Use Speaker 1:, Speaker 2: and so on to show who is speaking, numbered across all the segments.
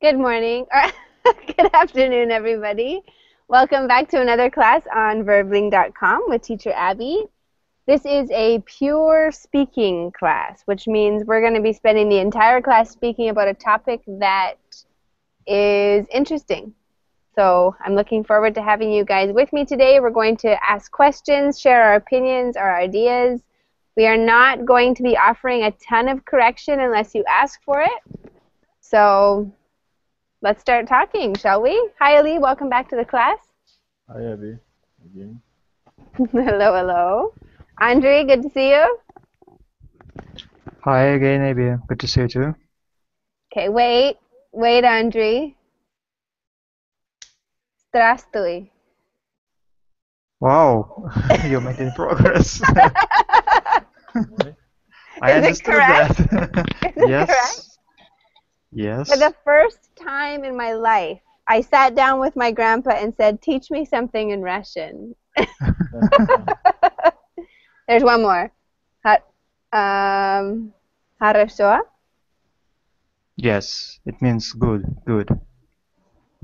Speaker 1: Good morning, or good afternoon, everybody. Welcome back to another class on verbling.com with Teacher Abby. This is a pure speaking class, which means we're going to be spending the entire class speaking about a topic that is interesting. So I'm looking forward to having you guys with me today. We're going to ask questions, share our opinions, our ideas. We are not going to be offering a ton of correction unless you ask for it. So let's start talking, shall we? Hi, Ali. Welcome back to the class.
Speaker 2: Hi, Abby. Again.
Speaker 1: Hello, hello. Andre, good to see you.
Speaker 3: Hi again, Abby. Good to see you too.
Speaker 1: Okay, wait, Andre. Здравствуй.
Speaker 3: Wow, you're making progress. I
Speaker 1: Is it
Speaker 3: understood
Speaker 1: correct?
Speaker 3: that.
Speaker 1: Is it
Speaker 3: Yes.
Speaker 1: correct?
Speaker 3: Yes.
Speaker 1: For the first time in my life, I sat down with my grandpa and said, teach me something in Russian. There's one more. Хорошо.
Speaker 3: Yes, it means good, good.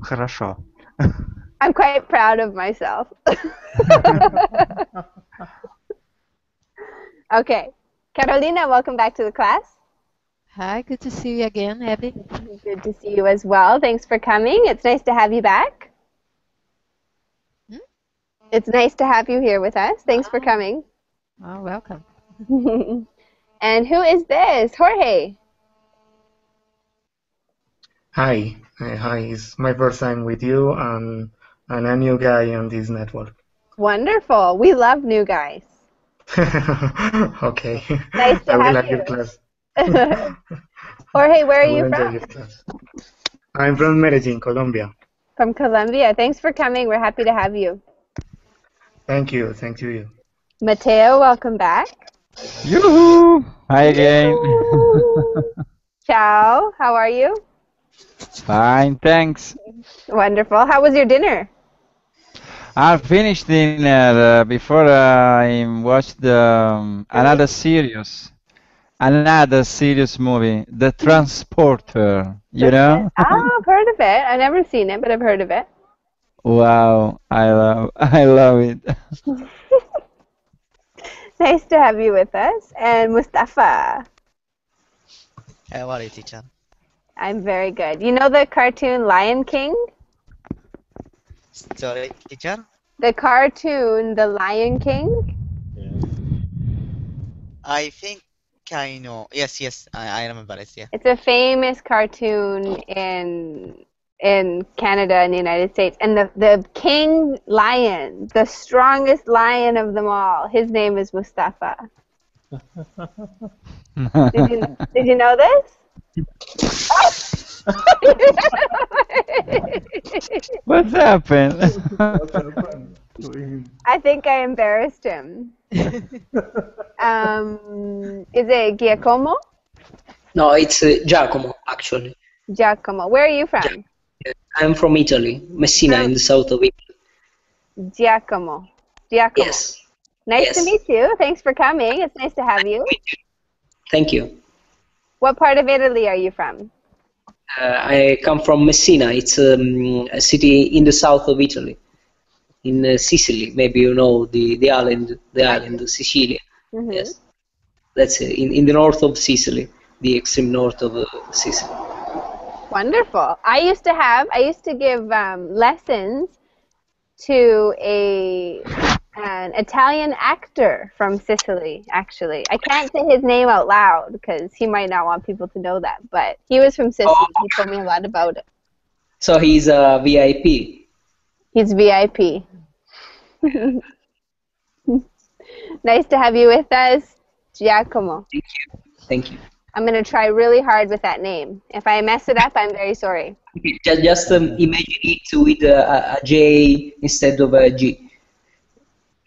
Speaker 3: Хорошо.
Speaker 1: I'm quite proud of myself. Okay. Carolina, welcome back to the class.
Speaker 4: Hi, good to see you again, Abby.
Speaker 1: Good to see you as well. Thanks for coming. It's nice to have you back. It's nice to have you here with us. Thanks for coming.
Speaker 4: Oh, welcome.
Speaker 1: And who is this? Jorge.
Speaker 5: Hi. It's my first time with you and a new guy on this network.
Speaker 1: Wonderful. We love new guys.
Speaker 5: Okay.
Speaker 1: Nice to
Speaker 5: I will
Speaker 1: have
Speaker 5: like
Speaker 1: you.
Speaker 5: your class.
Speaker 1: Jorge, where are
Speaker 5: I will
Speaker 1: you
Speaker 5: enjoy
Speaker 1: from?
Speaker 5: your class. I'm from Medellin, Colombia.
Speaker 1: From Colombia. Thanks for coming. We're happy to have you.
Speaker 5: Thank you. Thank you.
Speaker 1: Mateo, welcome back.
Speaker 3: Yoo-hoo! Hi again.
Speaker 1: Ciao. How are you?
Speaker 3: Fine, thanks.
Speaker 1: Wonderful. How was your dinner?
Speaker 3: I finished dinner before I watched another series movie, The Transporter. You know?
Speaker 1: I've heard of it. I've never seen it, but I've heard of it.
Speaker 3: Wow, I love it.
Speaker 1: Nice to have you with us. And Mustafa.
Speaker 6: How are you, teacher?
Speaker 1: I'm very good. You know the cartoon Lion King?
Speaker 6: Sorry, teacher?
Speaker 1: The cartoon The Lion King?
Speaker 6: I think I know. Yes, I remember it, yeah.
Speaker 1: It's a famous cartoon in Canada and the United States. And the king lion, the strongest lion of them all, his name is Mustafa. Did you know this?
Speaker 3: What's happened?
Speaker 2: What happened to him?
Speaker 1: I think I embarrassed him. Is it Giacomo?
Speaker 7: No, it's Giacomo, actually.
Speaker 1: Giacomo. Where are you from?
Speaker 7: I'm from Italy, Messina, in the south of Italy.
Speaker 1: Giacomo.
Speaker 7: Yes.
Speaker 1: Nice to
Speaker 7: Yes.
Speaker 1: meet you. Thanks for coming. It's nice to have you.
Speaker 7: Thank you.
Speaker 1: What part of Italy are you from?
Speaker 7: I come from Messina. It's a city in the south of Italy, in Sicily. Maybe you know the island of Sicilia.
Speaker 1: Mm-hmm.
Speaker 7: Yes, that's in the north of Sicily, the extreme north of Sicily.
Speaker 1: Wonderful. I used to give lessons to an Italian actor from Sicily, actually. I can't say his name out loud because he might not want people to know that, but he was from Sicily. He told me a lot about it.
Speaker 7: So he's a VIP.
Speaker 1: He's VIP. Nice to have you with us, Giacomo.
Speaker 7: Thank you. Thank you.
Speaker 1: I'm going to try really hard with that name. If I mess it up, I'm very sorry.
Speaker 7: Okay, just imagine it with a J instead of a G.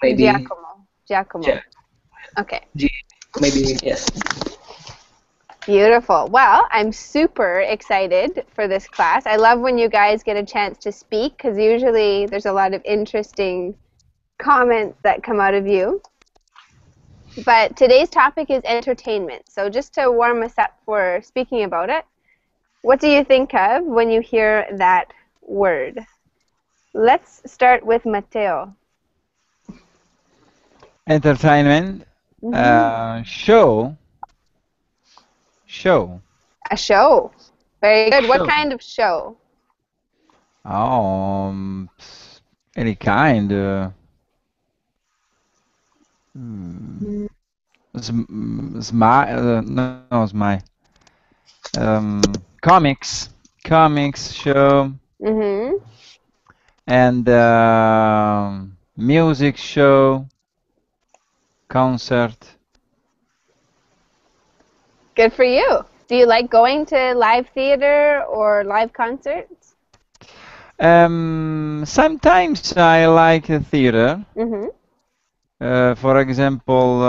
Speaker 7: Maybe
Speaker 1: Giacomo.
Speaker 7: Yeah.
Speaker 1: Okay.
Speaker 7: G. Maybe yes.
Speaker 1: Beautiful. Well, I'm super excited for this class. I love when you guys get a chance to speak because usually there's a lot of interesting comments that come out of you. But today's topic is entertainment. So just to warm us up for speaking about it, What do you think of when you hear that word? Let's start with Matteo.
Speaker 2: Entertainment. Show. Show.
Speaker 1: A show. Very good. What
Speaker 2: Show.
Speaker 1: kind of show?
Speaker 2: Any kind. Hmm. No, Smile. Comics. Comics show.
Speaker 1: Mm-hmm.
Speaker 2: And music show. Concert.
Speaker 1: Good for you. Do you like going to live theater or live concerts?
Speaker 2: Sometimes I like the theater.
Speaker 1: Mm-hmm.
Speaker 2: For example,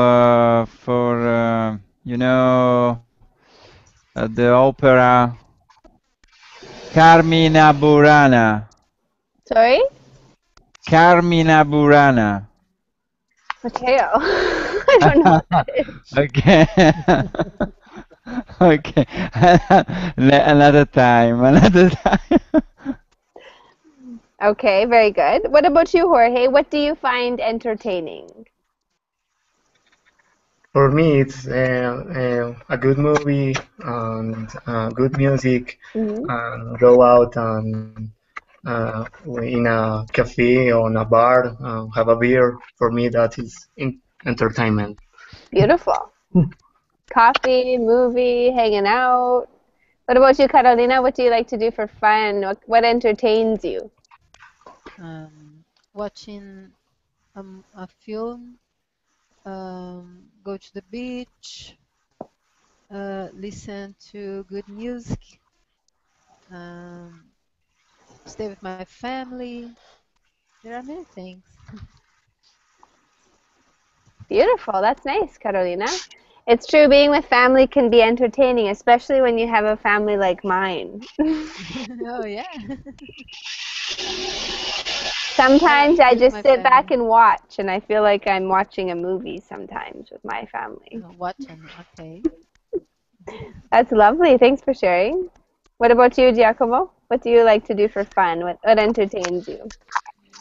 Speaker 2: the opera Carmina Burana.
Speaker 1: Sorry?
Speaker 2: Carmina Burana.
Speaker 1: Matteo. I don't know what that is.
Speaker 2: Okay. Okay. Another time. Another time.
Speaker 1: Okay, very good. What about you, Jorge? What do you find entertaining?
Speaker 5: For me, it's a good movie and good music,
Speaker 1: Mm-hmm.
Speaker 5: and go out and in a cafe or in a bar, have a beer. For me, that is entertainment.
Speaker 1: Beautiful. Coffee, movie, hanging out. What about you, Carolina? What do you like to do for fun? What entertains you?
Speaker 4: Watching a film, go to the beach, listen to good music, um, stay with my family. There are many things.
Speaker 1: Beautiful. That's nice, Carolina. It's true, being with family can be entertaining, especially when you have a family like mine.
Speaker 4: Oh yeah. I
Speaker 1: Sometimes
Speaker 4: like to
Speaker 1: I
Speaker 4: be with
Speaker 1: just
Speaker 4: my
Speaker 1: sit back
Speaker 4: family.
Speaker 1: and watch, and I feel like I'm watching a movie sometimes with my family.
Speaker 4: Watching, okay.
Speaker 1: That's lovely. Thanks for sharing. What about you, Giacomo? What do you like to do for fun? What entertains you?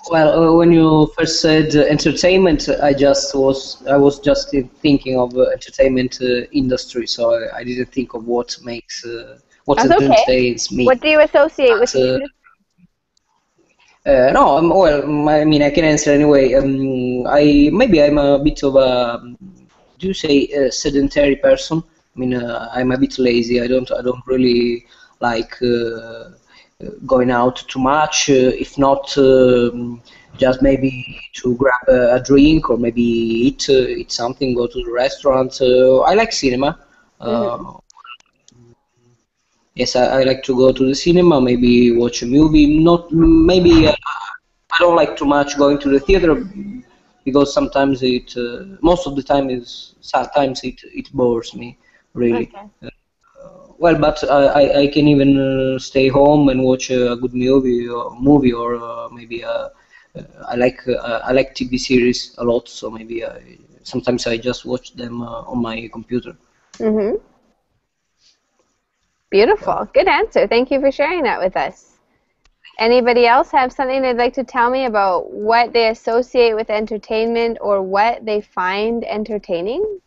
Speaker 7: Well, when you first said entertainment, I was just thinking of entertainment industry, so I didn't think of what
Speaker 1: That's okay.
Speaker 7: entertains me.
Speaker 1: What do you associate with
Speaker 7: But
Speaker 1: the industry?
Speaker 7: no, well, I mean, I can answer anyway. I'm a bit of a, do you say, sedentary person? I mean, I'm a bit lazy. I don't really like going out too much. If not, just maybe to grab a drink or maybe eat something, go to the restaurant. I like cinema.
Speaker 1: Mm-hmm.
Speaker 7: Yes, I like to go to the cinema, maybe watch a movie. Not maybe I don't like too much going to the theater because most of the time sometimes it bores me really.
Speaker 1: Okay.
Speaker 7: Well, but I can even stay home and watch a good movie or maybe I like TV series a lot, so maybe sometimes I just watch them on my computer.
Speaker 1: Mm-hmm. Beautiful. Good answer. Thank you for sharing that with us. Anybody else have something they'd like to tell me about what they associate with entertainment or what they find entertaining?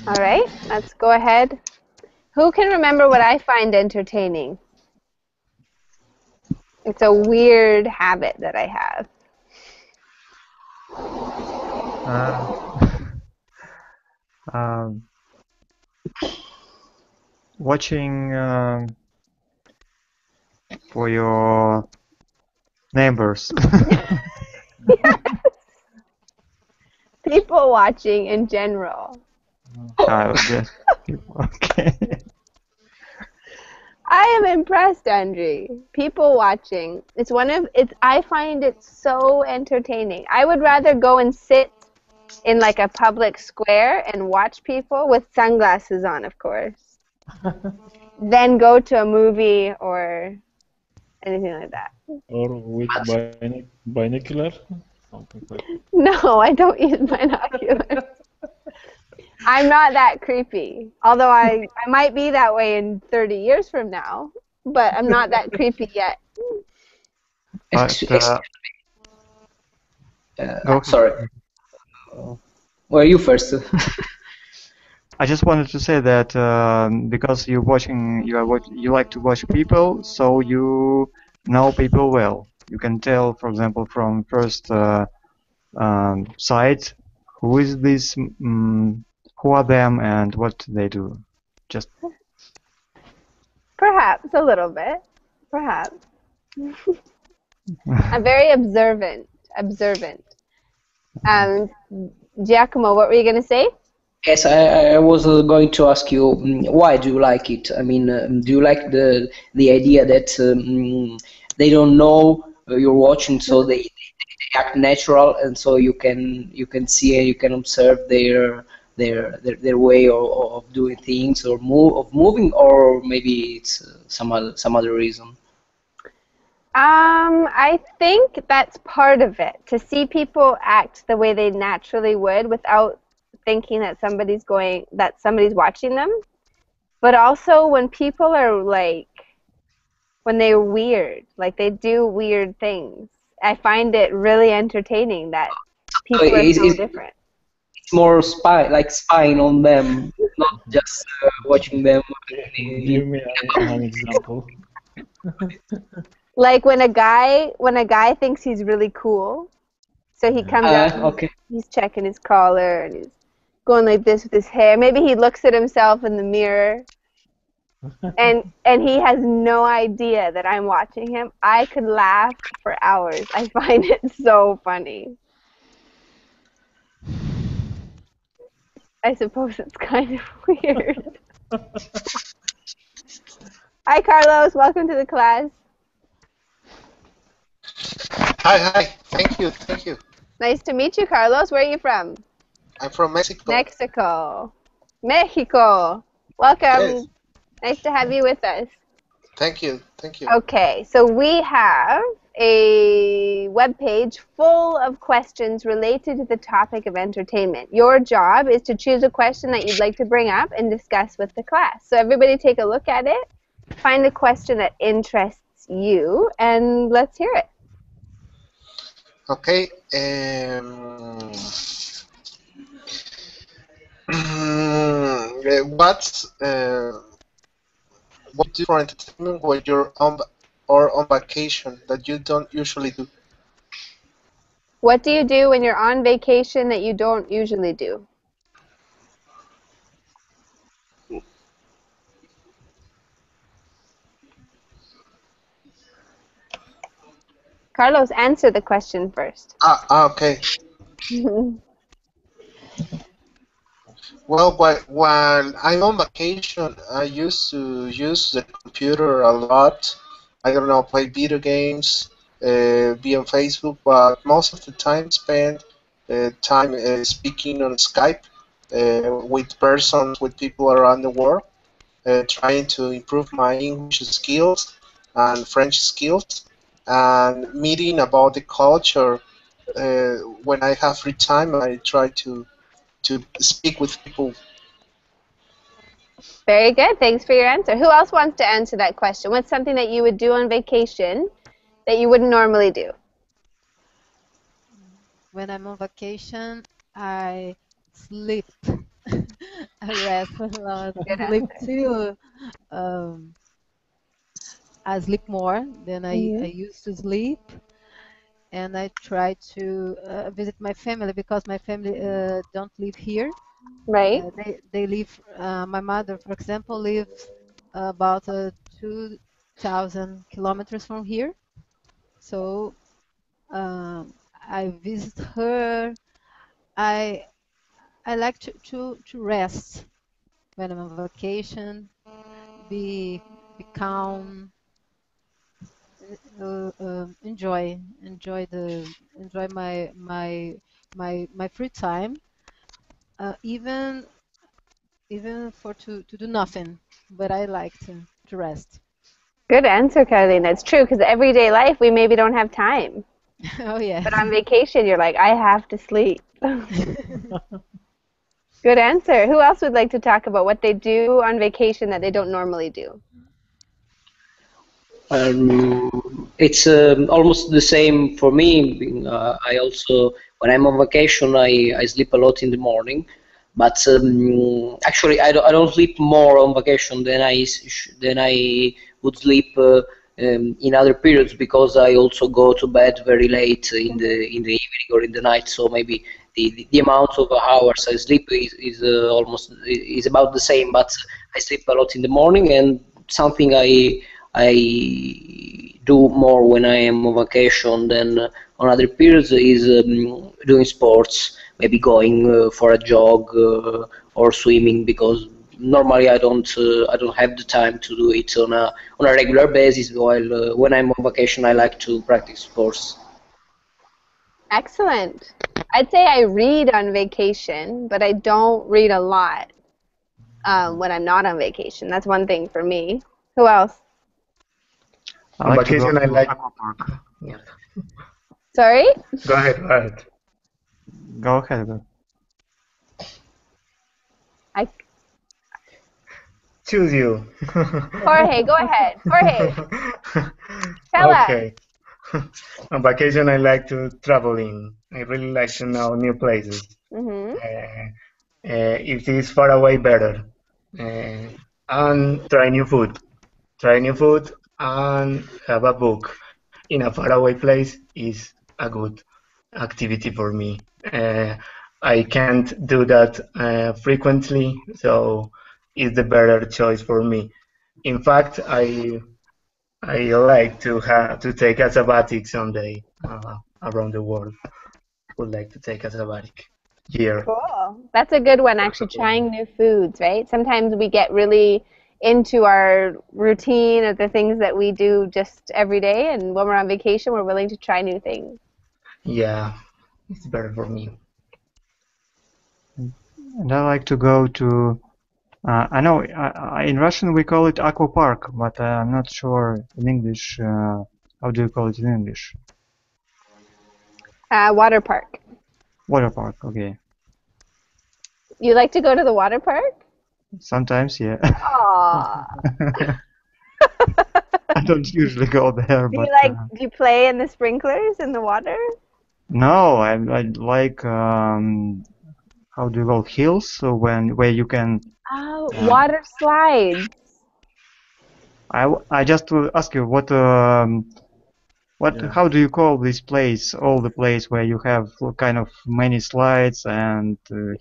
Speaker 1: All right, let's go ahead. Who can remember what I find entertaining? It's a weird habit that I have.
Speaker 3: Um, watching for your neighbors.
Speaker 1: People watching in general.
Speaker 3: Child, yes. Okay.
Speaker 1: I am impressed, Andre. People watching. I find it so entertaining. I would rather go and sit in like a public square and watch people with sunglasses on, of course, than go to a movie or anything like that.
Speaker 2: Or with binocular.
Speaker 1: No, I don't use binoculars. I'm not that creepy. Although I might be that way in 30 years from now, but I'm not that creepy yet.
Speaker 5: But go.
Speaker 7: Sorry. Well, you first.
Speaker 5: I just wanted to say that because you like to watch people, so you know people well. You can tell, for example, from first sight, who is this, who are them, and what they do. Just
Speaker 1: Perhaps a little bit. Perhaps. I'm very observant. Observant. Giacomo, what were you going to say?
Speaker 7: Yes, I was going to ask you why do you like it? I mean, do you like the idea that they don't know you're watching, so they act natural, and so you can see and you can observe their way of doing things or moving, or maybe it's some other reason.
Speaker 1: I think that's part of it. To see people act the way they naturally would without thinking that somebody's watching them. But also when people are when they're weird, like they do weird things. I find it really entertaining that
Speaker 7: So
Speaker 1: people are so different.
Speaker 7: it's more spying on them, not just watching them.
Speaker 8: Give me an example.
Speaker 1: Like when a guy thinks he's really cool, so he comes out and
Speaker 7: Okay.
Speaker 1: he's checking his collar and he's going like this with his hair. Maybe he looks at himself in the mirror and he has no idea that I'm watching him. I could laugh for hours. I find it so funny. I suppose it's kind of weird. Hi, Carlos. Welcome to the class.
Speaker 9: Hi. Thank you.
Speaker 1: Nice to meet you, Carlos. Where are you from?
Speaker 9: I'm from Mexico.
Speaker 1: Mexico. Welcome.
Speaker 9: Yes.
Speaker 1: Nice to have you with us.
Speaker 9: Thank you.
Speaker 1: Okay, so we have a webpage full of questions related to the topic of entertainment. Your job is to choose a question that you'd like to bring up and discuss with the class. So everybody take a look at it, find a question that interests you, and let's hear it.
Speaker 9: Okay. What do you do for entertainment when you're on vacation that you don't usually do?
Speaker 1: What do you do when you're on vacation that you don't usually do? Carlos, answer the question first.
Speaker 9: Okay. Well, while I'm on vacation, I used to use the computer a lot. I don't know, play video games, be on Facebook, but most of the time spent time speaking on Skype with people around the world, trying to improve my English skills and French skills, and meeting about the culture. When I have free time, I try to speak with people.
Speaker 1: Very good. Thanks for your answer. Who else wants to answer that question? What's something that you would do on vacation that you wouldn't normally do?
Speaker 4: When I'm on vacation, I sleep. I rest a lot.
Speaker 1: Good
Speaker 4: Sleep
Speaker 1: answer.
Speaker 4: too. Um, I sleep more than I used to sleep, and I try to visit my family because my family don't live here.
Speaker 1: Right?
Speaker 4: They live. My mother, for example, lives about 2,000 kilometers from here. So I visit her. I I like to rest when I'm on vacation, be calm, enjoy my free time, even for to do nothing, but I like to rest.
Speaker 1: Good answer, Carolina. It's true because everyday life we maybe don't have time.
Speaker 4: Oh yes.
Speaker 1: But on vacation, you're like, I have to sleep. Good answer. Who else would like to talk about what they do on vacation that they don't normally do?
Speaker 7: It's almost the same for me. I also, when I'm on vacation, I sleep a lot in the morning. But actually, I don't sleep more on vacation than than I would sleep in other periods because I also go to bed very late in the evening or in the night. So maybe the amount of hours I sleep is almost is about the same. But I sleep a lot in the morning, and something I do more when I am on vacation than on other periods is doing sports, maybe going for a jog or swimming because normally I don't have the time to do it on a regular basis. While when I'm on vacation, I like to practice sports.
Speaker 1: Excellent. I'd say I read on vacation, but I don't read a lot when I'm not on vacation. That's one thing for me. Who else?
Speaker 5: I
Speaker 8: On
Speaker 5: like to go
Speaker 8: vacation, I
Speaker 5: to
Speaker 8: like.
Speaker 5: aqua park.
Speaker 8: Yeah.
Speaker 1: Sorry?
Speaker 8: Go ahead. Go ahead.
Speaker 5: Go ahead. Go.
Speaker 1: I,
Speaker 8: Choose you.
Speaker 1: Jorge, go ahead. Jorge, tell us.
Speaker 8: Okay. On vacation, I like to traveling. I really like to know new places.
Speaker 1: Hmm.
Speaker 8: If it's far away, better. Uh, and try new food. Try new food and have a book in a faraway place is a good activity for me. I can't do that frequently, so it's the better choice for me. In fact, I like to have to take a sabbatic someday around the world. Would like to take a sabbatic year.
Speaker 1: Cool. That's a good one, actually, trying new foods, right? Sometimes we get really into our routine of the things that we do just every day, and when we're on vacation, we're willing to try new things.
Speaker 8: Yeah, it's better for me.
Speaker 5: And I like to go to. I know in Russian we call it aqua park, but I'm not sure in English. How do you call it in English?
Speaker 1: Water park.
Speaker 5: Water park. Okay.
Speaker 1: You like to go to the water park?
Speaker 5: Sometimes, yeah.
Speaker 1: Aww.
Speaker 5: I don't usually go there,
Speaker 1: Do you
Speaker 5: but
Speaker 1: do you play in the sprinklers in the water?
Speaker 5: no, I like how do you call hills? So where you can.
Speaker 1: Oh,
Speaker 5: Uh,
Speaker 1: water slides.
Speaker 5: I just will ask you what
Speaker 8: Yeah.
Speaker 5: how do you call this place? All the place where you have kind of many slides and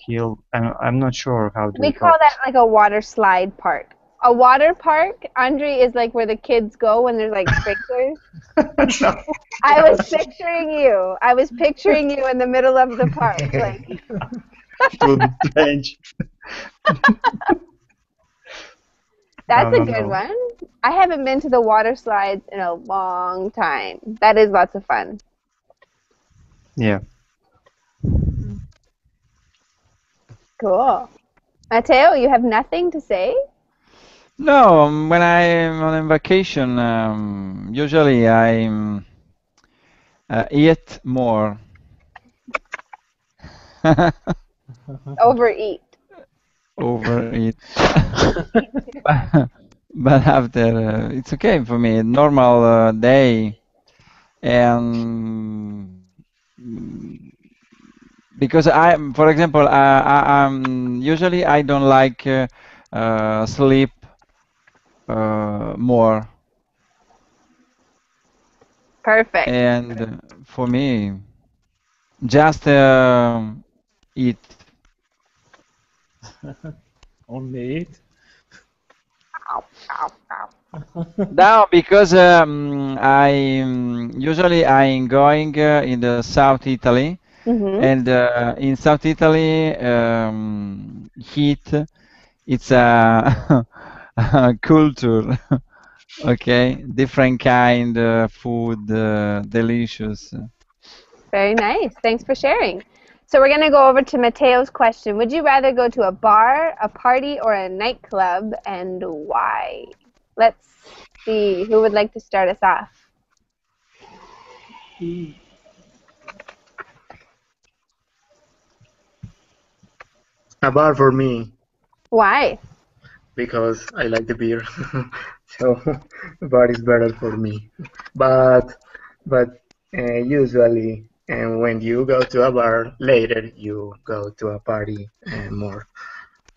Speaker 5: hill. I'm not sure how do
Speaker 1: We
Speaker 5: you
Speaker 1: call
Speaker 5: call
Speaker 1: that like a water slide park. A water park, Andre, is like where the kids go when there's like sprinklers.
Speaker 8: No.
Speaker 1: I was picturing you. I was picturing you in the middle of the park. Like,
Speaker 5: it will be strange. No,
Speaker 1: that's a
Speaker 5: no,
Speaker 1: good
Speaker 5: no.
Speaker 1: one. I haven't been to the water slides in a long time. That is lots of fun.
Speaker 5: Yeah.
Speaker 1: Cool. Matteo, you have nothing to say?
Speaker 2: No, when I'm on vacation, usually I eat more.
Speaker 1: Overeat.
Speaker 2: Overeat. But after, it's okay for me. Normal day, and because for example, usually I don't like sleep more,
Speaker 1: Perfect.
Speaker 2: and for me, just eat.
Speaker 8: Only it.
Speaker 1: Ow, ow, ow.
Speaker 2: No, because I usually I'm going in the South Italy,
Speaker 1: Mm-hmm.
Speaker 2: and in South Italy, heat it's a, a culture. Okay, different kind food, delicious.
Speaker 1: Very nice. Thanks for sharing. So we're going to go over to Matteo's question. Would you rather go to a bar, a party, or a nightclub, and why? Let's see. Who would like to start us off?
Speaker 8: A bar for me
Speaker 1: Why?
Speaker 8: because I like the beer, so a bar is better for me. But usually, and when you go to a bar later, you go to a party more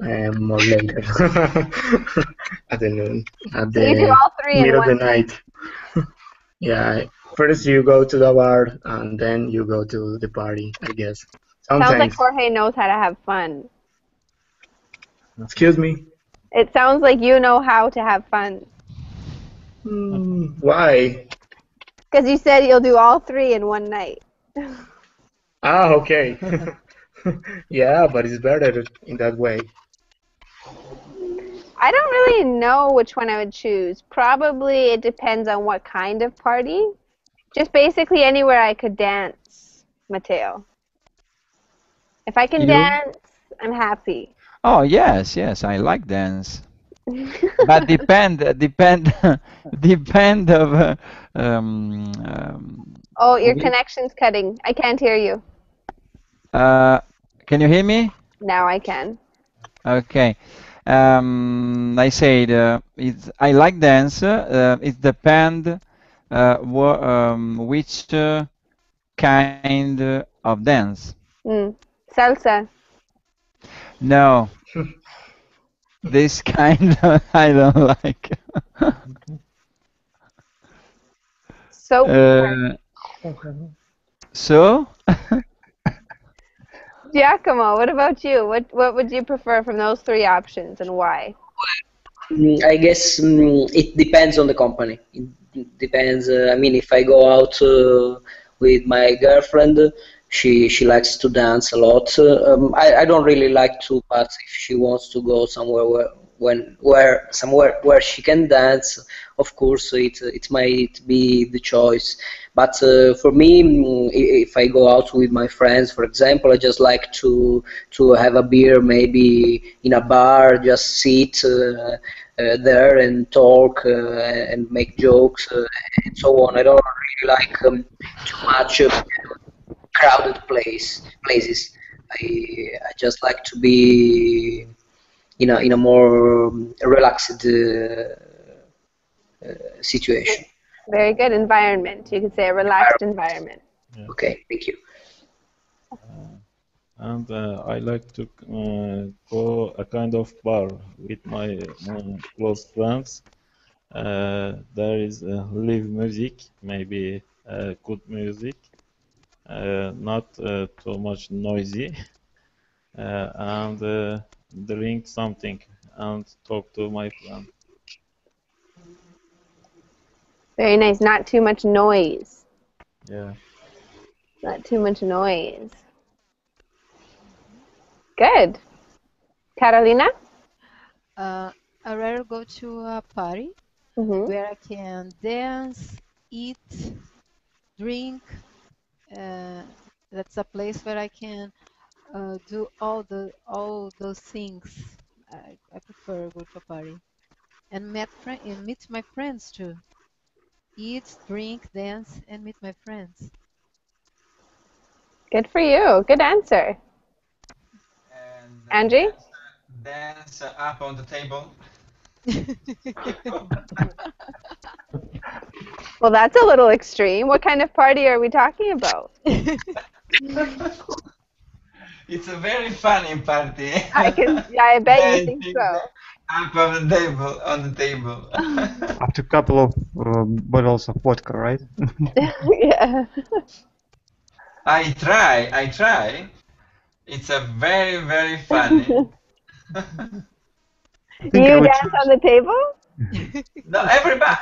Speaker 8: later at the noon, at
Speaker 1: So you do
Speaker 8: the
Speaker 1: all three in
Speaker 8: mid of the
Speaker 1: one night.
Speaker 8: night. Yeah, first you go to the bar and then you go to the party, I guess.
Speaker 1: Sounds like
Speaker 8: Sometimes.
Speaker 1: Jorge knows how to have fun.
Speaker 8: Excuse me.
Speaker 1: It sounds like you know how to have fun.
Speaker 8: Why?
Speaker 1: Because you said you'll do all three in one night.
Speaker 8: Ah, okay. Yeah, but it's better in that way.
Speaker 1: I don't really know which one I would choose. Probably it depends on what kind of party. Just basically anywhere I could dance, Mateo. If I can
Speaker 2: You?
Speaker 1: dance, I'm happy.
Speaker 2: Oh, yes, yes, I like dance. But depend, depend of
Speaker 1: Oh, your
Speaker 2: which,
Speaker 1: connection's cutting. I can't hear you.
Speaker 2: uh, can you hear me?
Speaker 1: Now I can.
Speaker 2: Okay. I said I like dance. It depend which kind of dance.
Speaker 1: Salsa.
Speaker 2: No, this kind I don't like.
Speaker 1: Soap.
Speaker 2: Uh, so,
Speaker 1: Giacomo, what about you? What would you prefer from those three options and why?
Speaker 7: I guess it depends on the company. It depends. I mean, if I go out with my girlfriend, she likes to dance a lot. I don't really like to, but if she wants to go somewhere where somewhere where she can dance, of course it might be the choice. But for me, if I go out with my friends, for example, I just like to have a beer, maybe in a bar, just sit there and talk and make jokes and so on. I don't really like too much crowded places. I just like to be in a more relaxed situation.
Speaker 1: Very good environment. You could say a relaxed environment.
Speaker 10: Yeah.
Speaker 7: Okay, thank you.
Speaker 10: And I like to go a kind of bar with my close friends. There is live music, maybe good music, not too much noisy, and drink something and talk to my friend.
Speaker 1: Very nice. Not too much noise.
Speaker 10: Yeah.
Speaker 1: Not too much noise. Good. Carolina?
Speaker 4: I rather go to a party where I can dance, eat, drink. That's a place where I can do all those things. I prefer go to a party and meet my friends too. Eat, drink, dance, and meet my friends.
Speaker 1: Good for you. Good answer.
Speaker 2: and
Speaker 1: Angie?
Speaker 2: dance up on the table.
Speaker 1: Well, that's a little extreme. What kind of party are we talking about?
Speaker 2: It's a very funny party.
Speaker 1: I bet you think
Speaker 2: Dancing
Speaker 1: so.
Speaker 2: up on the table, on the table.
Speaker 5: After a couple of bottles of vodka, right?
Speaker 1: Yeah.
Speaker 2: I try. It's a very, very funny.
Speaker 5: I think I
Speaker 1: You
Speaker 5: would
Speaker 1: dance on
Speaker 5: choose.
Speaker 1: the table?
Speaker 2: No,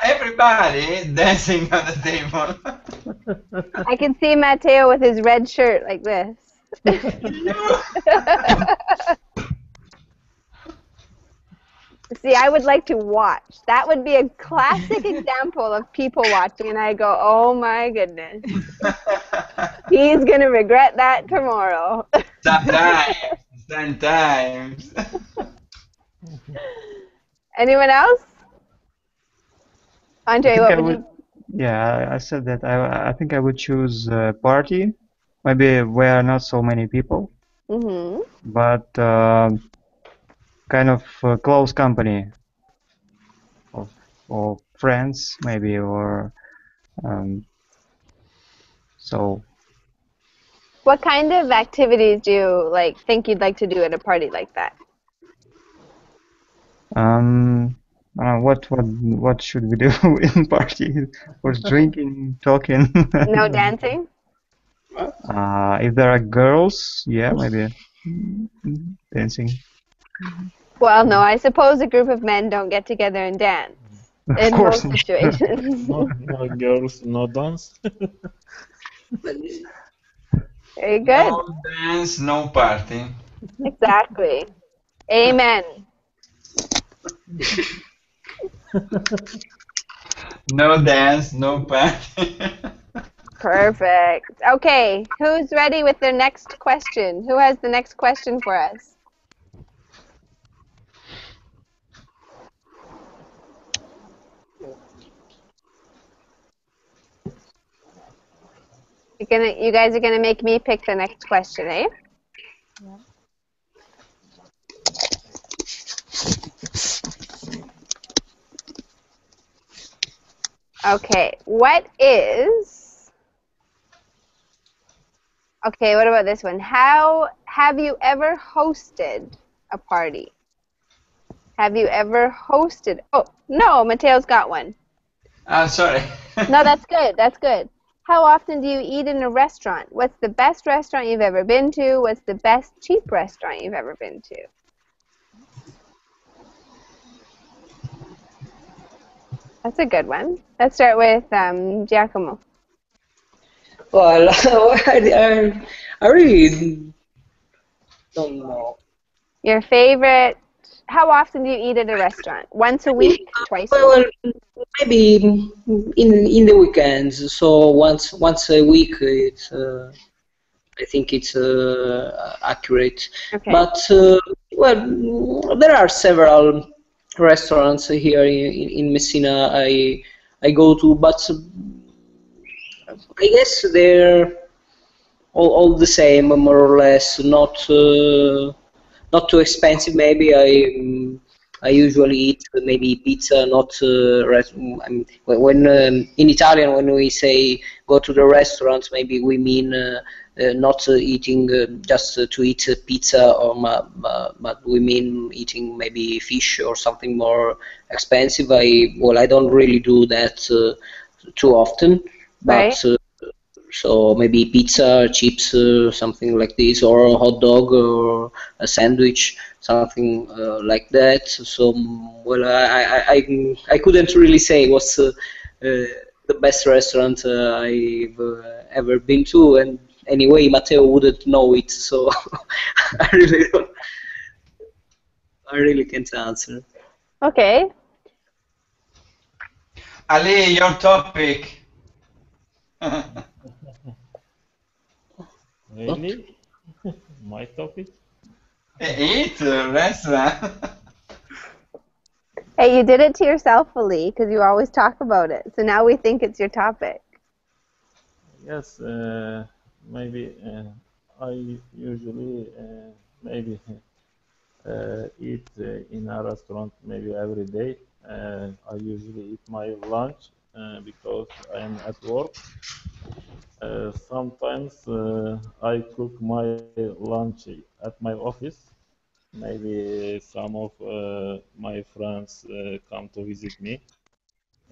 Speaker 2: everybody dancing on the table.
Speaker 1: I can see Matteo with his red shirt like this. See, I would like to watch. That would be a classic example of people watching, and I go, oh my goodness. He's going to regret that tomorrow.
Speaker 2: Sometimes.
Speaker 1: Anyone else?
Speaker 5: I
Speaker 1: Andre,
Speaker 5: think
Speaker 1: what
Speaker 5: I
Speaker 1: would
Speaker 5: would.
Speaker 1: you?
Speaker 5: Yeah, I said that I think I would choose a party, maybe where not so many people.
Speaker 1: Mm-hmm.
Speaker 5: but kind of close company of or friends maybe, or um, so.
Speaker 1: What kind of activities do you think you'd like to do at a party like that?
Speaker 5: What should we do in party? Of course, drinking, talking.
Speaker 1: No dancing?
Speaker 5: If there are girls, yeah, maybe dancing.
Speaker 1: Well, no, I suppose a group of men don't get together and dance
Speaker 5: Of
Speaker 1: in
Speaker 5: course
Speaker 1: most
Speaker 5: not.
Speaker 1: situations.
Speaker 10: No girls, no dance.
Speaker 1: Very
Speaker 2: No
Speaker 1: good.
Speaker 2: dance, no party.
Speaker 1: Exactly. Amen.
Speaker 2: No dance, no party.
Speaker 1: Perfect. Okay, who's ready with their next question? Who has the next question for us? You guys are gonna make me pick the next question, eh?
Speaker 4: Yeah.
Speaker 1: Okay, okay, what about this one? How have you ever hosted a party? Have you ever hosted? Oh, no, Mateo's got one.
Speaker 2: Sorry.
Speaker 1: No, that's good. That's good. How often do you eat in a restaurant? What's the best restaurant you've ever been to? What's the best cheap restaurant you've ever been to? That's a good one. Let's start with Giacomo.
Speaker 7: Well, I really don't know.
Speaker 1: Your favorite, how often do you eat at a restaurant? Once a
Speaker 7: Maybe,
Speaker 1: week? Twice a
Speaker 7: well,
Speaker 1: week?
Speaker 7: maybe in the weekends. So once a week, it's I think it's accurate.
Speaker 1: Okay.
Speaker 7: But well, there are several restaurants here in Messina I go to, but I guess they're all the same, more or less. Not too expensive. Maybe I usually eat maybe pizza, not I mean, when in Italian when we say go to the restaurant, maybe we mean not eating just to eat pizza, but we mean eating maybe fish or something more expensive. I don't really do that too often, but.
Speaker 1: Right.
Speaker 7: So maybe pizza, chips, something like this, or a hot dog or a sandwich, something like that. So well, I couldn't really say what's the best restaurant I've ever been to, and anyway, Matteo wouldn't know it, so I really don't, I really can't answer.
Speaker 1: Okay.
Speaker 2: Ali, your topic.
Speaker 7: What?
Speaker 10: Really? My topic?
Speaker 2: Eat, restaurant.
Speaker 1: Hey, you did it to yourself, Ali, because you always talk about it. So now we think it's your topic.
Speaker 10: Yes, maybe I usually maybe eat in a restaurant maybe every day. I usually eat my lunch because I am at work. Sometimes I cook my lunch at my office. Maybe some of my friends come to visit me.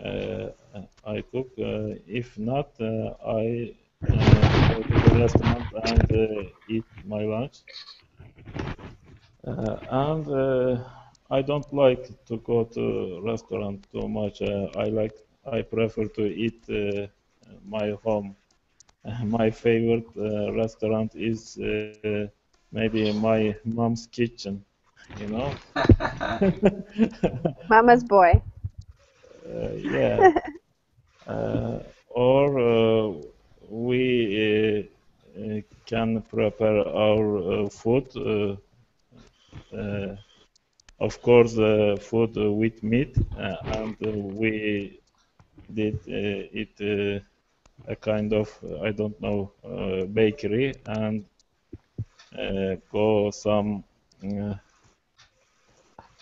Speaker 10: Uh, I cook. If not, I go to the restaurant and eat my lunch. And I don't like to go to restaurant too much. I prefer to eat my home. My favorite restaurant is maybe my mom's kitchen, you know?
Speaker 1: Mama's boy.
Speaker 10: Yeah. Or we can prepare our food, of course, food with meat, and we did it a kind of, I don't know, bakery, and go some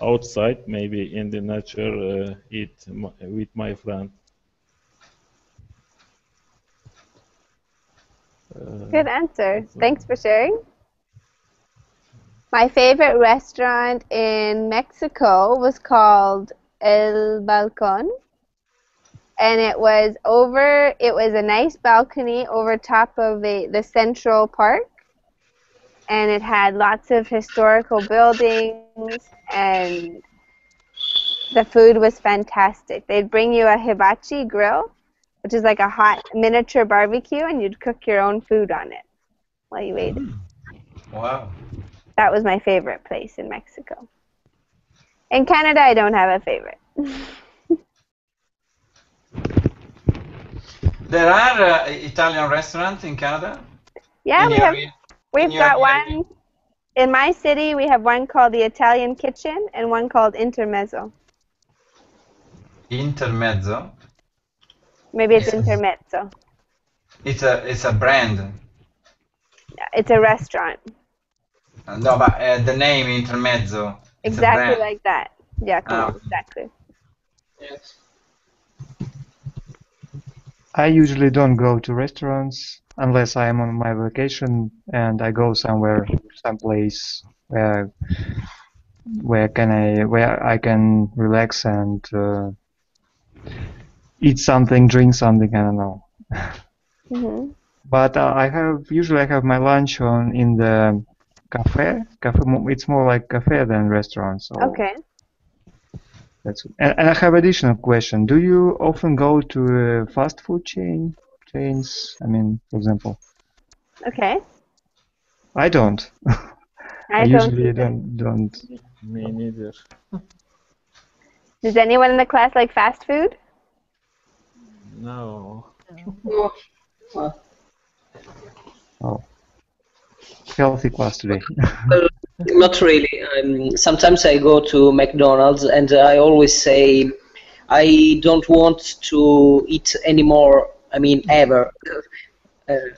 Speaker 10: outside, maybe in the nature, eat with my friend.
Speaker 1: Good answer. Thanks for sharing. My favorite restaurant in Mexico was called El Balcón. And it was a nice balcony over top of the Central Park. And it had lots of historical buildings, and the food was fantastic. They'd bring you a hibachi grill, which is like a hot miniature barbecue, and you'd cook your own food on it while you ate it.
Speaker 2: Wow.
Speaker 1: That was my favorite place in Mexico. In Canada, I don't have a favorite.
Speaker 2: There are Italian restaurants in Canada?
Speaker 1: Yeah, we've
Speaker 2: your
Speaker 1: got
Speaker 2: area?
Speaker 1: one. In my city, we have one called the Italian Kitchen and one called Intermezzo.
Speaker 2: Intermezzo?
Speaker 1: Maybe it's Intermezzo.
Speaker 2: It's a brand.
Speaker 1: It's a restaurant.
Speaker 2: No, but the name Intermezzo. It's a
Speaker 1: Exactly
Speaker 2: brand.
Speaker 1: like that. Yeah,
Speaker 2: Ah.
Speaker 1: exactly.
Speaker 7: Yes.
Speaker 5: I usually don't go to restaurants unless I am on my vacation and I go someplace where I can relax and eat something, drink something. I don't know.
Speaker 1: Mm-hmm.
Speaker 5: But I usually have my lunch in the cafe. It's more like cafe than restaurant. So
Speaker 1: Okay.
Speaker 5: that's and I have additional question. Do you often go to fast food chains? I mean, for example.
Speaker 1: Okay.
Speaker 5: I don't.
Speaker 1: I don't
Speaker 5: usually
Speaker 1: either.
Speaker 5: don't.
Speaker 10: Me neither.
Speaker 1: Does anyone in the class like fast food?
Speaker 10: No.
Speaker 5: Oh, healthy class today.
Speaker 7: Well, not really. Sometimes I go to McDonald's and I always say I don't want to eat anymore. I mean, ever.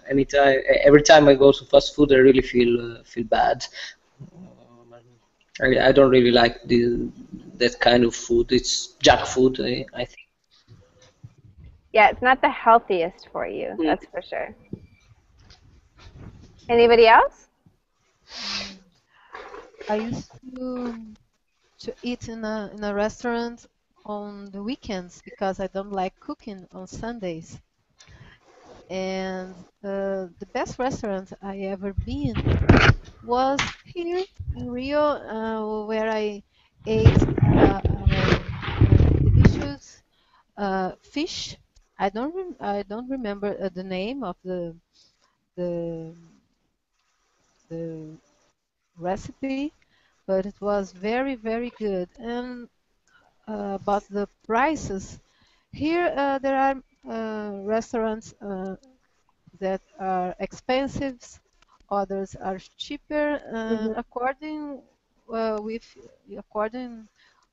Speaker 7: Every time I go to fast food, I really feel bad. I don't really like that kind of food. It's junk food, I think.
Speaker 1: Yeah, it's not the healthiest for you, that's for sure. Anybody else?
Speaker 4: I used to eat in a restaurant on the weekends because I don't like cooking on Sundays. And the best restaurant I ever been was here in Rio, where I ate delicious fish. I don't remember the name of the the recipe, but it was very good. And about the prices, here there are restaurants that are expensive, others are cheaper,
Speaker 1: Mm-hmm.
Speaker 4: according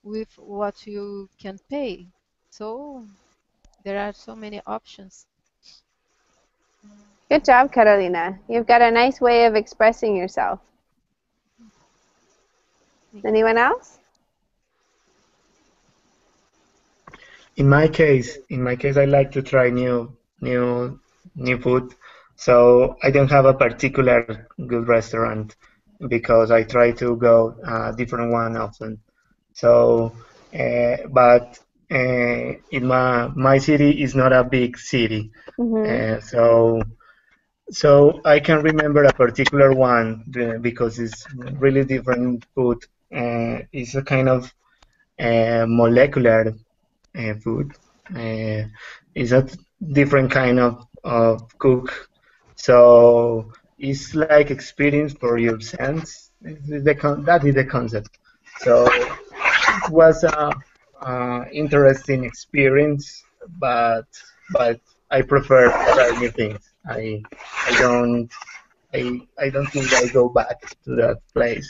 Speaker 4: with what you can pay. So there are so many options.
Speaker 1: Good job, Carolina. You've got a nice way of expressing yourself. Anyone else?
Speaker 8: In my case, I like to try new food. So I don't have a particular good restaurant because I try to go different one often. So, but in my city is not a big city,
Speaker 1: Mm-hmm.
Speaker 8: So I can remember a particular one because it's really different food. It's a kind of molecular food. It's a different kind of cook. So it's like experience for your sense. That is the concept. So it was a interesting experience, but I prefer try new things. I don't I don't think I go back to that place.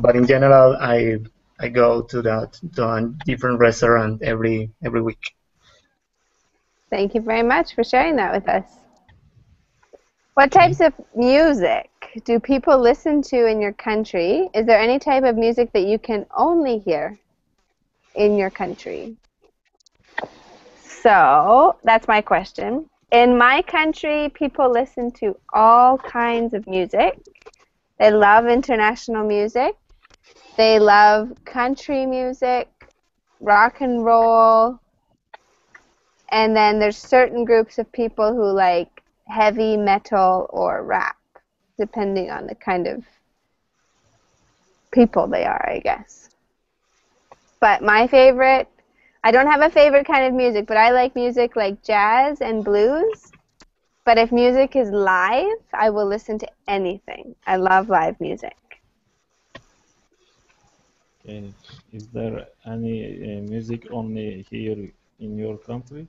Speaker 8: But in general, I go to a different restaurant every week.
Speaker 1: Thank you very much for sharing that with us. What types of music do people listen to in your country? Is there any type of music that you can only hear in your country? So that's my question. In my country, people listen to all kinds of music. They love international music. They love country music, rock and roll, and then there's certain groups of people who like heavy metal or rap, depending on the kind of people they are, I guess. But my favorite, I don't have a favorite kind of music, but I like music like jazz and blues. But if music is live, I will listen to anything. I love live music.
Speaker 10: Okay. Is there any music only here in your country?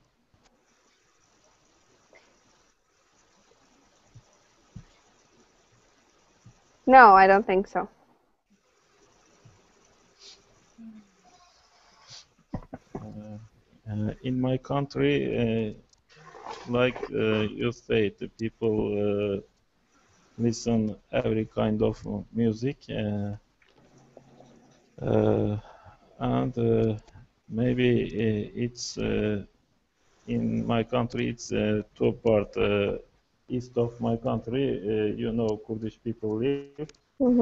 Speaker 1: No, I don't think so.
Speaker 10: In my country, like you said, the people listen every kind of music, and maybe it's in my country it's two part. East of my country, Kurdish people live,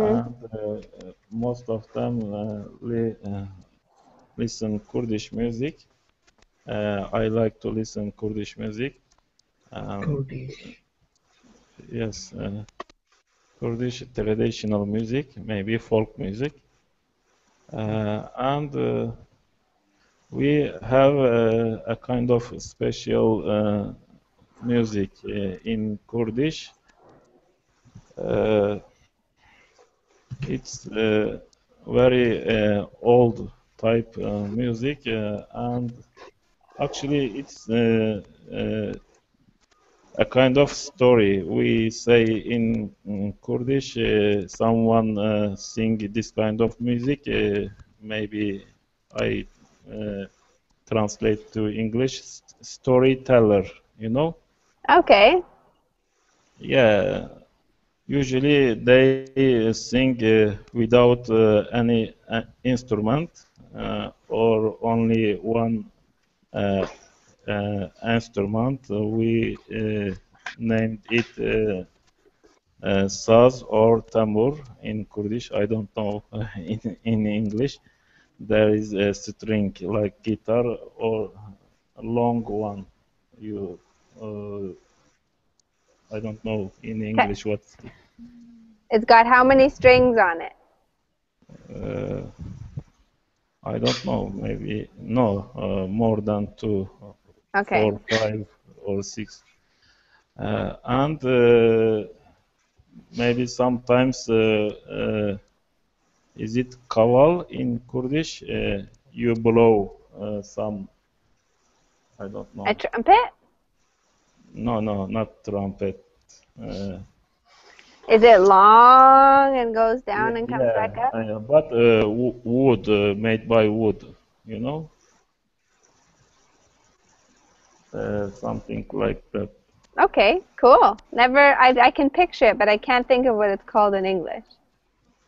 Speaker 10: and most of them listen Kurdish music. I like to listen Kurdish music.
Speaker 8: Kurdish.
Speaker 10: Yes, Kurdish traditional music, maybe folk music, and we have a kind of special music in Kurdish. It's very old type music, and actually it's a kind of story. We say in Kurdish, someone sing this kind of music. Maybe I translate to English, storyteller, you know?
Speaker 1: Okay.
Speaker 10: Yeah, usually they sing without any instrument or only one instrument. We named it saz or tamur in Kurdish. I don't know in English. There is a string like guitar or a long one. You, I don't know in English what's it.
Speaker 1: It's got how many strings on it?
Speaker 10: I don't know. Maybe no, more than two,
Speaker 1: Okay.
Speaker 10: 4, 5, or 6, and maybe sometimes is it kaval in Kurdish? You blow some. I don't know.
Speaker 1: A trumpet?
Speaker 10: No, not trumpet.
Speaker 1: Is it long and goes down and comes back
Speaker 10: Yeah,
Speaker 1: up?
Speaker 10: but wood made by wood, you know, something like that.
Speaker 1: Okay, cool. I can picture it, but I can't think of what it's called in English.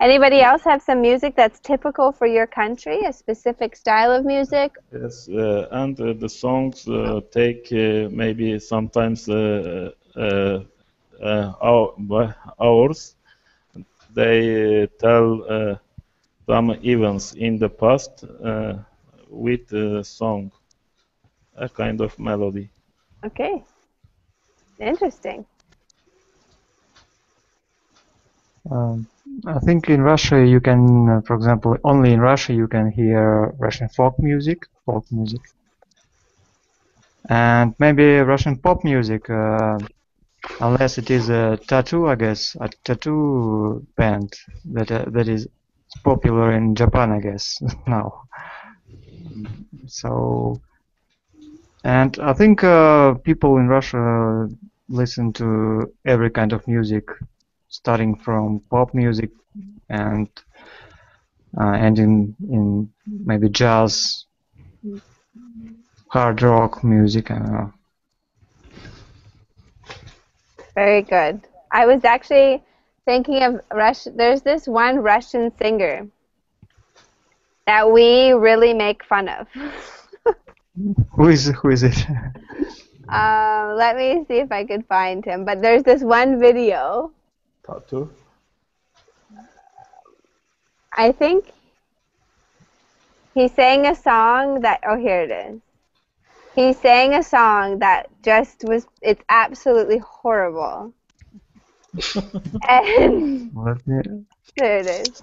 Speaker 1: Anybody else have some music that's typical for your country, a specific style of music?
Speaker 10: Yes, and the songs take maybe sometimes hours. They tell some events in the past with a song, a kind of melody.
Speaker 1: Okay. Interesting.
Speaker 5: I think in Russia you can, for example, only in Russia you can hear Russian folk music, and maybe Russian pop music, unless it is a tattoo, I guess, a tattoo band that is popular in Japan, I guess, now. So, and I think people in Russia listen to every kind of music, starting from pop music and ending in maybe jazz, hard rock music. I don't know.
Speaker 1: Very good. I was actually Thinking of there's this one Russian singer that we really make fun of.
Speaker 5: Who is it?
Speaker 1: Let me see if I could find him. But there's this one video.
Speaker 10: Tattoo.
Speaker 1: I think he sang a song that, oh, here it is. He sang a song that just was, it's absolutely horrible. And there it is.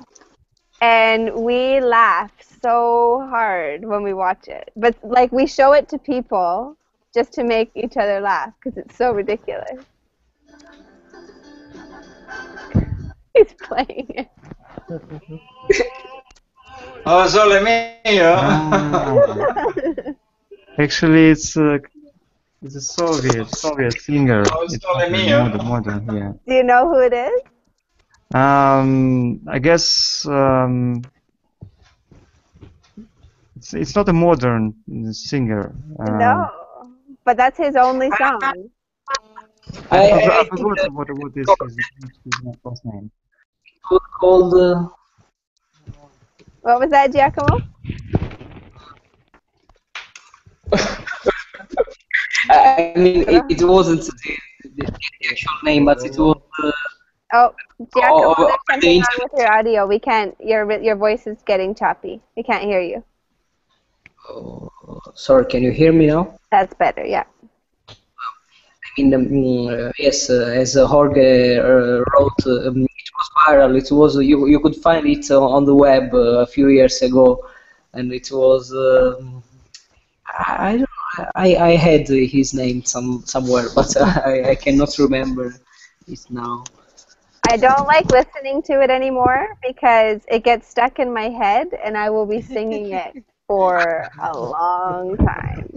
Speaker 1: And we laugh so hard when we watch it. But like we show it to people just to make each other laugh because it's so ridiculous. He's playing it.
Speaker 2: Oh, sole mio.
Speaker 5: Actually, it's a Soviet singer.
Speaker 2: Oh,
Speaker 5: It's
Speaker 2: sole
Speaker 5: not
Speaker 2: mio.
Speaker 5: modern, yeah.
Speaker 1: Do you know who it is?
Speaker 5: I guess it's not a modern singer.
Speaker 1: No, but that's his only song.
Speaker 5: I forgot what is his last name.
Speaker 7: Called
Speaker 1: What was that, Giacomo?
Speaker 7: I mean, it wasn't the actual name, but it was.
Speaker 1: Oh, Giacomo,
Speaker 7: Oh,
Speaker 1: there's something wrong with your audio. We can't. Your voice is getting choppy. We can't hear you.
Speaker 7: Sorry, can you hear me now?
Speaker 1: That's better. Yeah.
Speaker 7: I mean, yes, as Jorge wrote, it was viral. It was you could find it on the web a few years ago, and it was. I don't know. I had his name somewhere, but I cannot remember it now.
Speaker 1: I don't like listening to it anymore because it gets stuck in my head, and I will be singing it for a long time.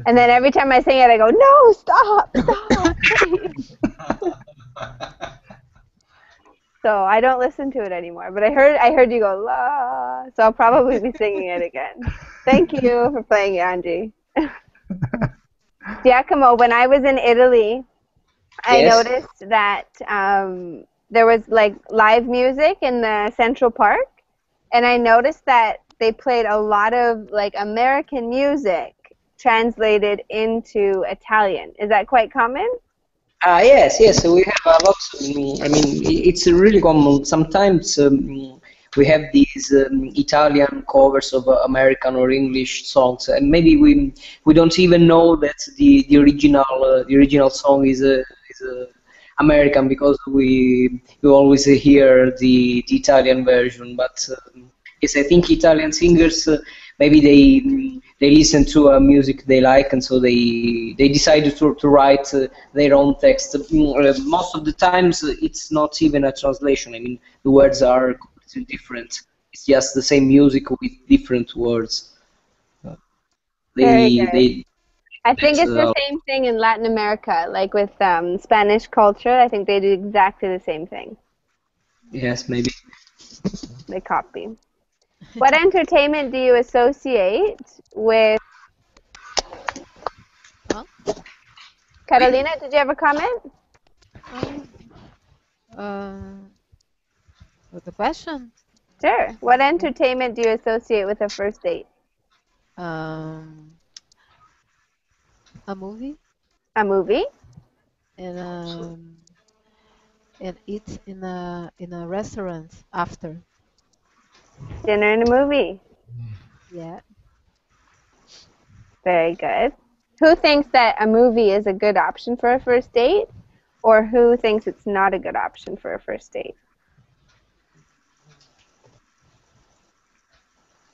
Speaker 1: And then every time I sing it, I go, "No, stop, please." So I don't listen to it anymore. But I heard you go la, so I'll probably be singing it again. Thank you for playing it, Angie. Giacomo, when I was in Italy, I
Speaker 7: Yes.
Speaker 1: noticed that there was like live music in the Central Park, and I noticed that they played a lot of like American music translated into Italian. Is that quite common?
Speaker 7: Yes, we have a lot. I mean, it's really common. Sometimes we have these Italian covers of American or English songs, and maybe we don't even know that the original song is American because we always hear the Italian version. But yes, I think Italian singers maybe they listen to music they like, and so they decided to write their own text. Most of the times, it's not even a translation. I mean, the words are completely different. It's just the same music with different words.
Speaker 1: Very good. I think
Speaker 7: that's,
Speaker 1: it's the same thing in Latin America, like with Spanish culture. I think they do exactly the same thing.
Speaker 7: Yes, maybe.
Speaker 1: They copy. What entertainment do you associate with?
Speaker 4: Huh?
Speaker 1: Carolina, did you have a comment?
Speaker 4: With the question?
Speaker 1: Sure. What entertainment do you associate with a first date?
Speaker 4: A movie
Speaker 1: A movie?
Speaker 4: and eat in a restaurant after.
Speaker 1: Dinner and a movie.
Speaker 4: Yeah.
Speaker 1: Very good. Who thinks that a movie is a good option for a first date? Or who thinks it's not a good option for a first date?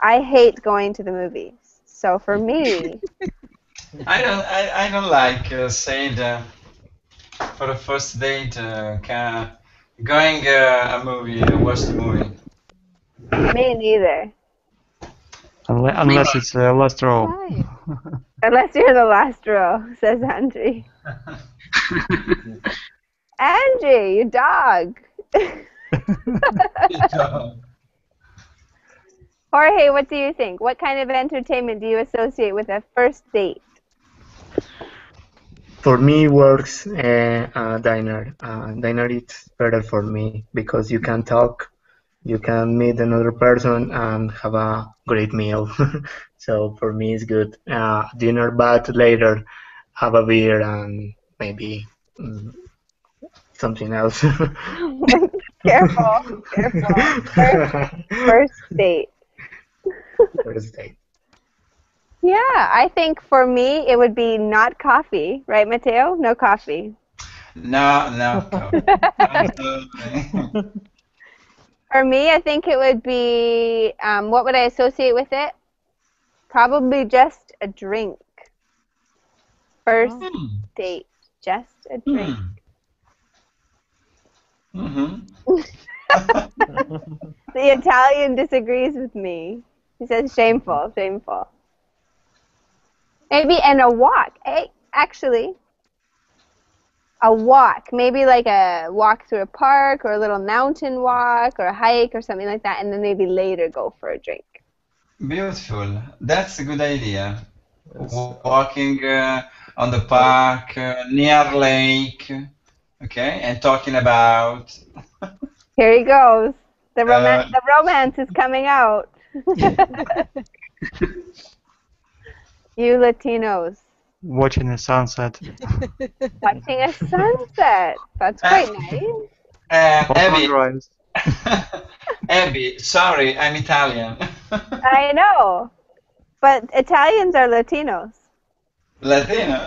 Speaker 1: I hate going to the movies. So for me,
Speaker 2: I don't like saying for a first date going a movie watch the movie.
Speaker 1: me neither.
Speaker 5: Unless it's last row.
Speaker 4: Why?
Speaker 1: Unless you're the last row, says Angie. Angie, you dog. Jorge, what do you think? What kind of entertainment do you associate with a first date?
Speaker 8: For me, works diner. Diner it's better for me because you can talk, you can meet another person and have a great meal. So for me, it's good. Dinner, but later have a beer and maybe something else.
Speaker 1: Careful, careful. First date.
Speaker 8: First date.
Speaker 1: Yeah, I think for me it would be not coffee, right, Mateo? No coffee.
Speaker 2: No, coffee. Absolutely.
Speaker 1: For me, I think it would be, what would I associate with it? Probably just a drink. First
Speaker 2: Hmm.
Speaker 1: date, just a drink.
Speaker 2: Mm-hmm.
Speaker 1: The Italian disagrees with me. He says shameful, shameful. Maybe and a walk. Hey, actually, a walk. Maybe like a walk through a park or a little mountain walk or a hike or something like that, and then maybe later go for a drink.
Speaker 2: Beautiful. That's a good idea.
Speaker 10: Yes.
Speaker 2: Walking on the park near lake, okay, and talking about.
Speaker 1: Here he goes. The
Speaker 2: Uh,
Speaker 1: romance is coming out. You Latinos.
Speaker 5: Watching the sunset.
Speaker 1: Watching a sunset. That's quite nice.
Speaker 5: Or
Speaker 2: Abby,
Speaker 5: sunrise.
Speaker 2: Abby, sorry, I'm Italian.
Speaker 1: I know. But Italians are Latinos.
Speaker 2: Latino.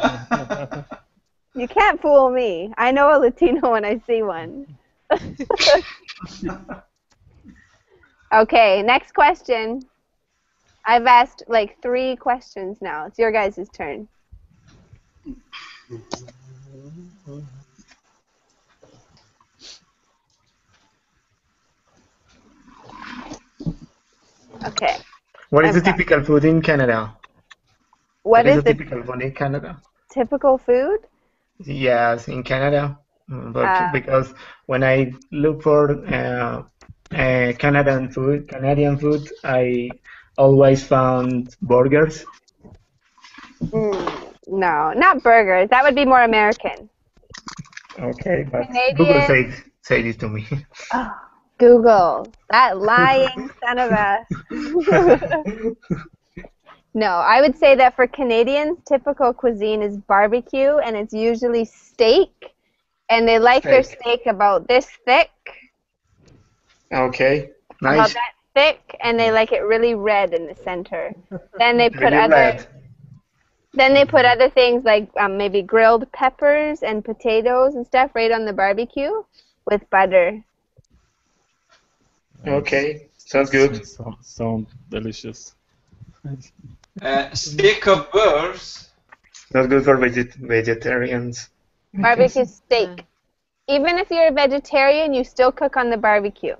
Speaker 1: You can't fool me. I know a Latino when I see one. Okay, next question. I've asked like 3 questions now. It's your guys' turn. Okay.
Speaker 8: What is the
Speaker 1: I'm sorry.
Speaker 8: typical food in Canada?
Speaker 1: What is
Speaker 8: the
Speaker 1: the
Speaker 8: typical food in Canada?
Speaker 1: typical food?
Speaker 8: Yes, in Canada. But because when I look for Canadian food, I always found burgers.
Speaker 1: No, not burgers. That would be more American.
Speaker 8: Okay, but Google
Speaker 1: Canadian.
Speaker 8: say this to me.
Speaker 1: Oh, Google. That lying son of a. No, I would say that for Canadians, typical cuisine is barbecue, and it's usually steak, and they like their steak about this thick,
Speaker 8: Okay,
Speaker 1: about
Speaker 8: nice.
Speaker 1: that thick, and they like it really red in the center. Then they put
Speaker 8: Really red.
Speaker 1: other things like maybe grilled peppers and potatoes and stuff right on the barbecue with butter.
Speaker 8: Okay, sounds good.
Speaker 10: Sound delicious.
Speaker 2: Steak of birds.
Speaker 8: Not good for vegetarians.
Speaker 1: Barbecue steak. Even if you're a vegetarian, you still cook on the barbecue.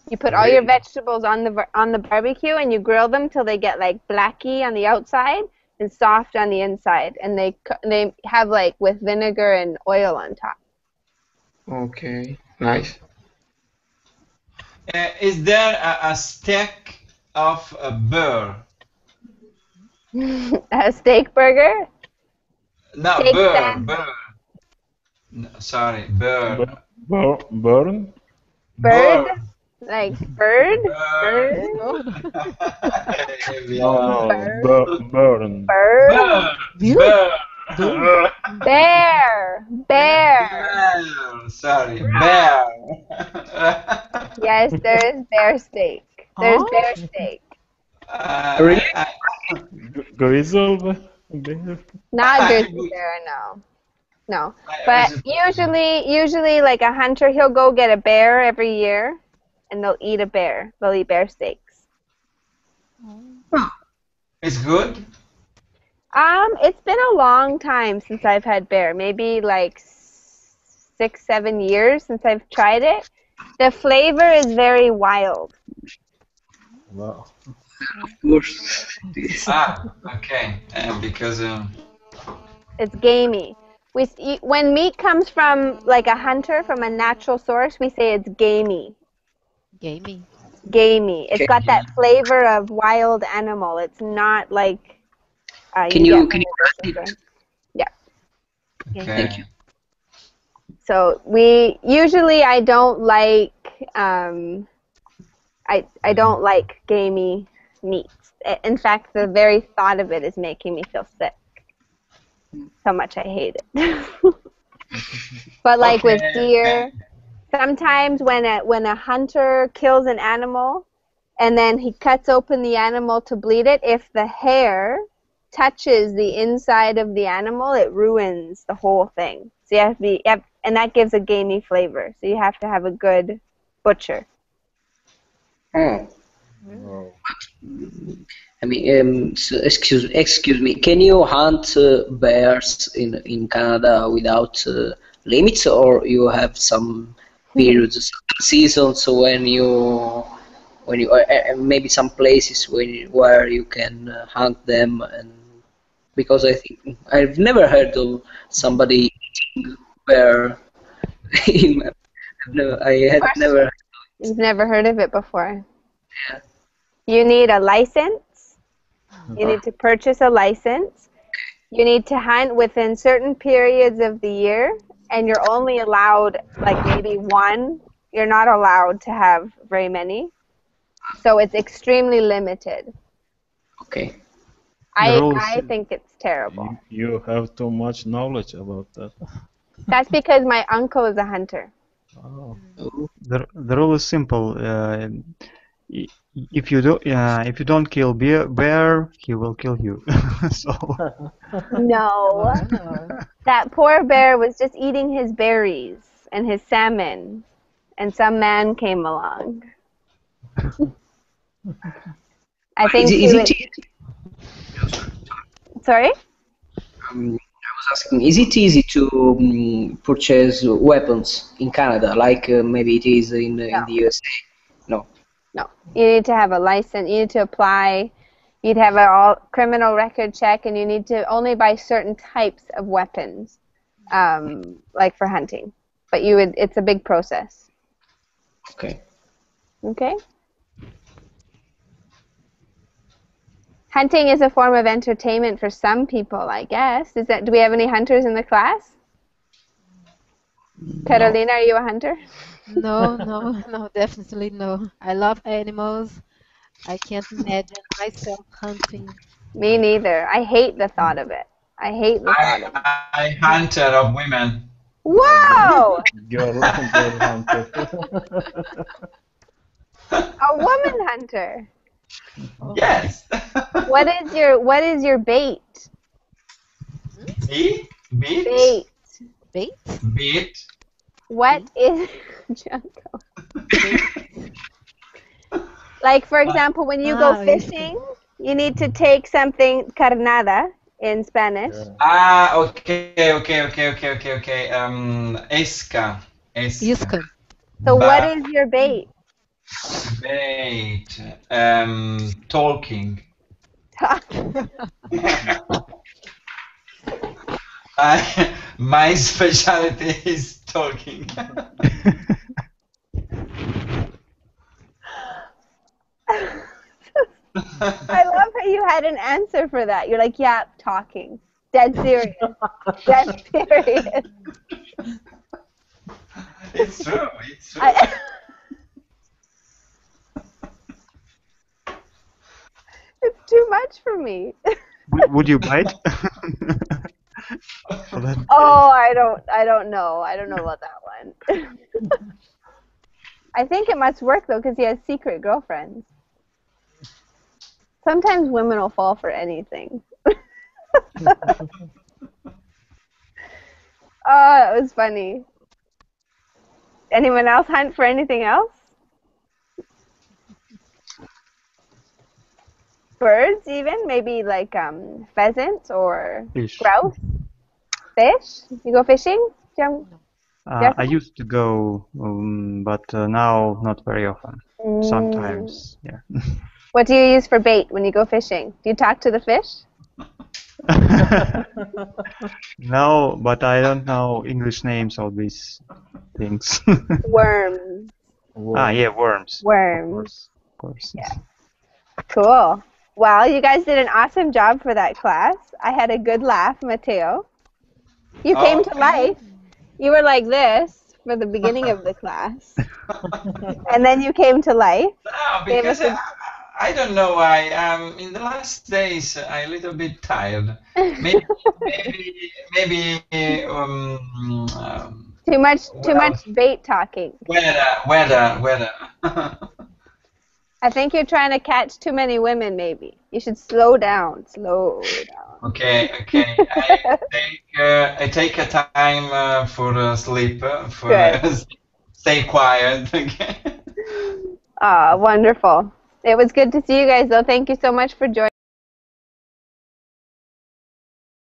Speaker 1: You put all your vegetables on the barbecue and you grill them till they get like blacky on the outside and soft on the inside, and they have like with vinegar and oil on top.
Speaker 8: Okay, nice.
Speaker 2: Is there a steak of a bird?
Speaker 1: A steak burger?
Speaker 2: No,
Speaker 1: Steak
Speaker 2: bird,
Speaker 1: sandwich.
Speaker 2: bird. No, sorry, bird.
Speaker 10: Burn?
Speaker 1: Bird? Like bird? Bird?
Speaker 10: No, burn.
Speaker 1: Bird?
Speaker 2: Bird.
Speaker 1: Bear. Bear.
Speaker 2: Sorry, bear.
Speaker 1: Yes, there is bear steak. There's bear steak.
Speaker 7: Really?
Speaker 10: Grizzle bear?
Speaker 1: Not grizzly bear, no. No. But usually like a hunter, he'll go get a bear every year and they'll eat a bear. They'll eat bear steaks.
Speaker 2: It's good?
Speaker 1: It's been a long time since I've had bear. Maybe like 6, 7 years since I've tried it. The flavor is very wild.
Speaker 10: Wow.
Speaker 7: Of course.
Speaker 2: Okay. Because
Speaker 1: It's gamey. When meat comes from like a hunter, from a natural source, we say it's gamey.
Speaker 4: Gamey.
Speaker 1: Gamey. It's got that flavor of wild animal. It's not like
Speaker 7: Can you
Speaker 1: get from the grocery store. Yeah.
Speaker 7: Thank you.
Speaker 1: So we usually I don't like I don't like gamey meats. In fact, the very thought of it is making me feel sick. So much I hate it. But like with deer, sometimes when a hunter kills an animal and then he cuts open the animal to bleed it, if the hair touches the inside of the animal, it ruins the whole thing. So and that gives a gamey flavor. So you have to have a good butcher.
Speaker 7: Oh.
Speaker 10: Oh.
Speaker 7: I mean, so excuse me. Can you hunt bears in Canada without limits, or you have some periods, some seasons when you maybe some places where you can hunt them? And because I think I've never heard of somebody eating bear. No, I had never.
Speaker 1: You've never heard of it before.
Speaker 7: Yeah.
Speaker 1: You need a license. You need to purchase a license. You need to hunt within certain periods of the year, and you're only allowed like maybe one. You're not allowed to have very many. So it's extremely limited.
Speaker 7: Okay.
Speaker 1: I think it's terrible.
Speaker 10: You have too much knowledge about that.
Speaker 1: That's because my uncle is a hunter.
Speaker 10: Oh.
Speaker 5: The rule is simple. If you don't kill bear, he will kill you. So
Speaker 1: No. That poor bear was just eating his berries and his salmon, and some man came along. I think Sorry?
Speaker 7: I was asking, is it easy to purchase weapons in Canada, like maybe it is in the USA? No.
Speaker 1: No. You need to have a license. You need to apply. You'd have a criminal record check, and you need to only buy certain types of weapons, like for hunting. But it's a big process.
Speaker 7: Okay.
Speaker 1: Okay. Hunting is a form of entertainment for some people, I guess. Do we have any hunters in the class? Carolina, are you a hunter?
Speaker 4: No, definitely no. I love animals. I can't imagine myself hunting.
Speaker 1: Me neither. I hate the thought of it. I hate the thought of it.
Speaker 2: I hunter of women.
Speaker 1: Wow!
Speaker 10: Girl hunter.
Speaker 1: A woman hunter.
Speaker 2: Yes.
Speaker 1: What is your bait?
Speaker 2: Beat?
Speaker 1: Bait.
Speaker 2: Beat?
Speaker 1: What is like, for example, when you go fishing, you need to take something, carnada in Spanish.
Speaker 2: Okay. Isca.
Speaker 1: So what is your bait?
Speaker 2: Bait. Talking. My specialty is talking.
Speaker 1: I love how you had an answer for that. You're like, yeah, talking. Dead serious. Dead serious.
Speaker 2: It's true. It's true.
Speaker 1: It's too much for me.
Speaker 5: would you bite?
Speaker 1: Oh, I don't know. I don't know about that one. I think it must work though, because he has secret girlfriends. Sometimes women will fall for anything. Oh, that was funny. Anyone else hunt for anything else? Birds even? Maybe like pheasant or
Speaker 5: Fish.
Speaker 1: grouse? Fish? You go fishing?
Speaker 5: I used to go, but now not very often. Sometimes, yeah.
Speaker 1: What do you use for bait when you go fishing? Do you talk to the fish?
Speaker 5: No, but I don't know English names of these things.
Speaker 1: Worms.
Speaker 5: Yeah, worms.
Speaker 1: Worms.
Speaker 5: Of course.
Speaker 1: Yeah. Cool. Well, you guys did an awesome job for that class. I had a good laugh, Mateo. You came to
Speaker 2: Okay.
Speaker 1: life. You were like this for the beginning of the class. And then you came to life.
Speaker 2: No,
Speaker 1: Gave
Speaker 2: because
Speaker 1: us a
Speaker 2: I don't know why. In the last days, I'm a little bit tired. Maybe, maybe.
Speaker 1: too much
Speaker 2: Well,
Speaker 1: bait talking.
Speaker 2: weather.
Speaker 1: I think you're trying to catch too many women, maybe. You should slow down. Slow down.
Speaker 2: Okay. I take a time for sleep, for
Speaker 1: Good.
Speaker 2: stay quiet. Okay.
Speaker 1: Ah, wonderful. It was good to see you guys, though. Thank you so much for joining.